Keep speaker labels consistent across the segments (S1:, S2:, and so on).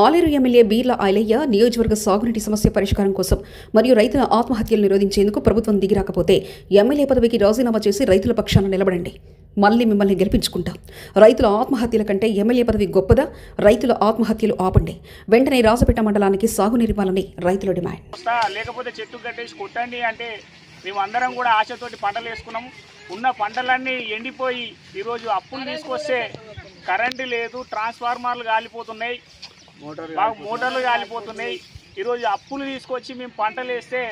S1: Aleru MLA Beerla Ailayya నియోజకవర్గ సాగునీటి సమస్య పరిష్కారం కోసం మరియు రైతుల ఆత్మహత్యలు నిరోధించేందుకు ప్రభుత్వం దిగిరాకపోతే ఎమ్మెల్యే పదవికి రాజీనామా చేసి రైతుల పక్షాన నిలబడండి. మళ్లీ మిమ్మల్ని గెలిపించుకుంటాం. రైతుల ఆత్మహత్యల కంటే ఎమ్మెల్యే పదవి గొప్పదా? రైతుల ఆత్మహత్యలు ఆపండి. వెంటనే రాజపేట మండలానికి సాగునీరివ్వాలని రైతుల డిమాండ్.
S2: లేకపోతే చెట్టు కట్టేసి కొట్టండి అంటే మేమందరం కూడా ఆశతోటి పంటలు వేసుకున్నాము. ఉన్న పంటలన్నీ ఎండిపోయి ఈరోజు అప్పులు తీసుకొస్తే కరెంటు లేదు, ట్రాన్స్ఫార్మర్లు కాలిపోతున్నాయి, మోటార్లు కాలిపోతున్నాయి. ఈరోజు అప్పులు తీసుకొచ్చి మేము పంటలు వేస్తే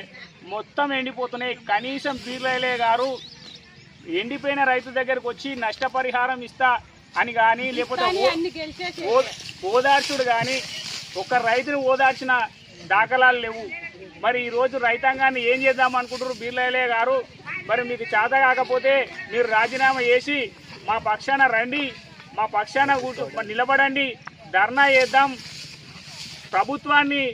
S2: మొత్తం ఎండిపోతున్నాయి. కనీసం బీర్లయ్య గారు ఎండిపోయిన రైతు దగ్గరకు వచ్చి నష్టపరిహారం ఇస్తా అని కానీ లేకపోతే ఓదార్చుడు కానీ ఒక రైతును ఓదార్చిన దాఖలాలు లేవు. మరి ఈరోజు రైతాంగాన్ని ఏం చేద్దాం అనుకుంటారు బీర్లయ్య గారు? మరి మీకు చేత కాకపోతే మీరు రాజీనామా చేసి మా పక్షాన రండి, మా పక్షాన నిలబడండి, ధర్నా చేద్దాం. ప్రభుత్వాన్ని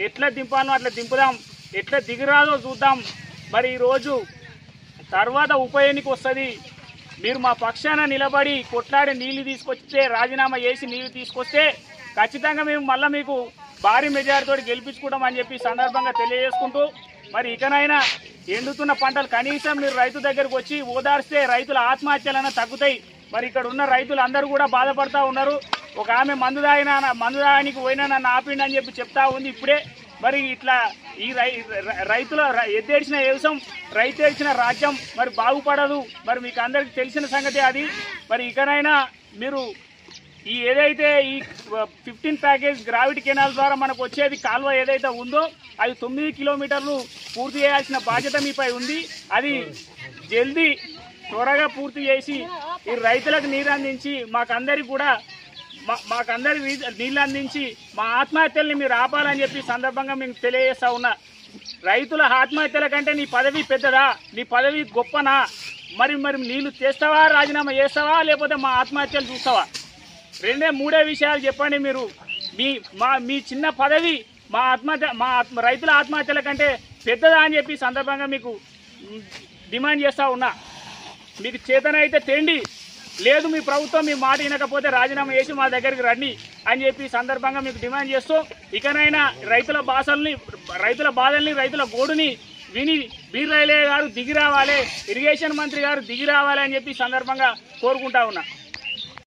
S2: ఎట్లా దింపాలో అట్లా దింపుదాం, ఎట్లా దిగిరాదో చూద్దాం. మరి ఈరోజు తర్వాత ఉప ఎన్నిక వస్తుంది, మీరు మా పక్షాన నిలబడి కొట్లాడి నీళ్లు తీసుకొస్తే, రాజీనామా చేసి నీళ్లు తీసుకొస్తే ఖచ్చితంగా మేము మళ్ళీ మీకు భారీ మెజారిటీతో గెలిపించుకుంటామని చెప్పి సందర్భంగా తెలియజేసుకుంటూ, మరి ఇకనైనా ఎండుతున్న పంటలు కనీసం మీరు రైతు దగ్గరకు వచ్చి ఓదార్స్తే రైతుల ఆత్మహత్యలైనా తగ్గుతాయి. మరి ఇక్కడ ఉన్న రైతులు అందరూ కూడా బాధపడతా ఉన్నారు. ఒక ఆమె మందు దానికి పోయినా నన్ను ఆపిండి అని చెప్పి చెప్తా ఉంది ఇప్పుడే. మరి ఇట్లా ఈ రైతుల ఎద్దేడిచిన వ్యవసాయం, రైతు ఏడ్చిన రాజ్యం మరి బాగుపడదు. మరి మీకు అందరికి తెలిసిన సంగతి అది. మరి ఇకనైనా మీరు ఈ ఏదైతే ఈ 15 ప్యాకేజ్ గ్రావిటీ కెనాల్ ద్వారా మనకు వచ్చేది కాలువ ఏదైతే ఉందో అది 9 కిలోమీటర్లు పూర్తి చేయాల్సిన బాధ్యత మీపై ఉంది. అది జల్దీ త్వరగా పూర్తి చేసి ఈ రైతులకు నీరు అందించి మాకందరికి నీళ్ళు అందించి మా ఆత్మహత్యల్ని మీరు ఆపాలని చెప్పి సందర్భంగా మేము తెలియజేస్తా ఉన్నా. రైతుల ఆత్మహత్యల కంటే నీ పదవి పెద్దదా? నీ పదవి గొప్పనా? మరి నీళ్ళు చేస్తావా, రాజీనామా చేస్తావా, లేకపోతే మా ఆత్మహత్యలు చూస్తావా? మూడే విషయాలు చెప్పండి. మీరు మీ చిన్న పదవి రైతుల ఆత్మహత్యల కంటే పెద్దదా అని చెప్పి సందర్భంగా మీకు డిమాండ్ చేస్తూ ఉన్నా. మీకు చేతనైతే తేండి, లేదు మీ ప్రభుత్వం మీ మాట వినకపోతే రాజీనామా చేసి మా దగ్గరికి రండి అని చెప్పి సందర్భంగా మీకు డిమాండ్ చేస్తూ, ఇకనైనా రైతుల బాధల్ని రైతుల గోడుని విని బీర్లయ్య గారు దిగి రావాలి, ఇరిగేషన్ మంత్రి గారు దిగి రావాలి అని చెప్పి సందర్భంగా కోరుకుంటా ఉన్నా.